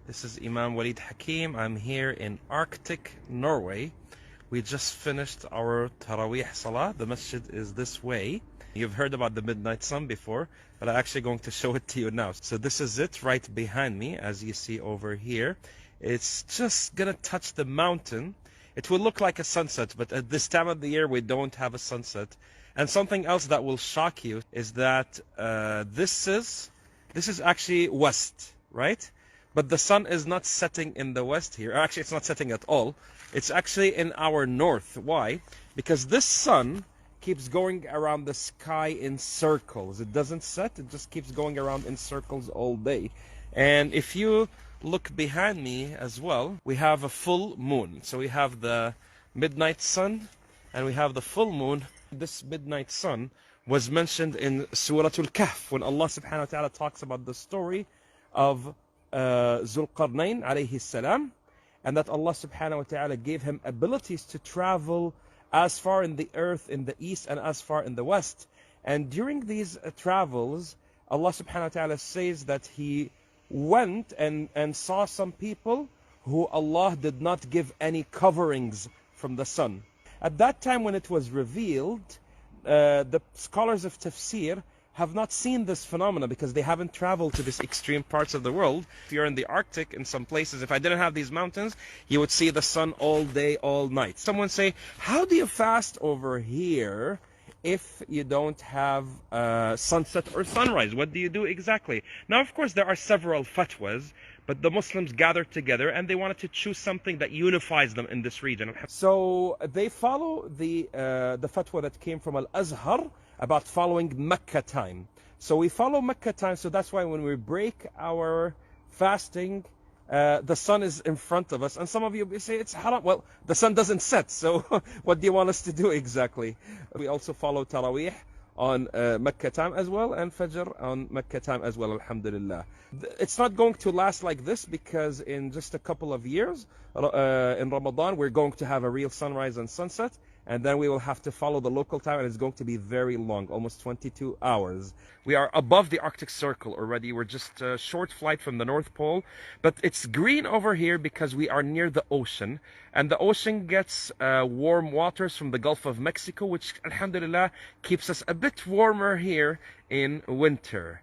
This is Imam Walid Hakim. I'm here in Arctic Norway. We just finished our Taraweeh Salah. The masjid is this way. You've heard about the midnight sun before, but I'm actually going to show it to you now. So this is it right behind me, as you see over here. It's just gonna touch the mountain. It will look like a sunset, but at this time of the year we don't have a sunset. And something else that will shock you is that this is actually west, right? But the sun is not setting in the west here. Actually, it's not setting at all. It's actually in our north. Why? Because this sun keeps going around the sky in circles. It doesn't set. It just keeps going around in circles all day. And if you look behind me as well, we have a full moon. So we have the midnight sun and we have the full moon. This midnight sun was mentioned in Surah Al-Kahf when Allah subhanahu wa ta'ala talks about the story of Zulqarnain alayhi salam, and that Allah subhanahu wa ta'ala gave him abilities to travel as far in the earth in the east and as far in the west. And during these travels, Allah subhanahu wa ta'ala says that he went and saw some people who Allah did not give any coverings from the sun. At that time when it was revealed, the scholars of tafsir have not seen this phenomena because they haven't traveled to these extreme parts of the world. If you're in the Arctic, in some places, if I didn't have these mountains, you would see the sun all day, all night. Someone say, how do you fast over here if you don't have sunset or sunrise? What do you do exactly? Now, of course, there are several fatwas, but the Muslims gathered together and they wanted to choose something that unifies them in this region. So they follow the fatwa that came from Al-Azhar about following Mecca time. So we follow Mecca time, so that's why when we break our fasting, the sun is in front of us. And some of you say it's haram. Well, the sun doesn't set, so what do you want us to do exactly? We also follow Taraweeh on Mecca time as well, and Fajr on Mecca time as well, alhamdulillah. It's not going to last like this because in just a couple of years, in Ramadan, we're going to have a real sunrise and sunset, and then we will have to follow the local time, and it's going to be very long, almost 22 hours. We are above the Arctic Circle already. We're just a short flight from the North Pole, but it's green over here because we are near the ocean, and the ocean gets warm waters from the Gulf of Mexico, which alhamdulillah keeps us a bit warmer here in winter.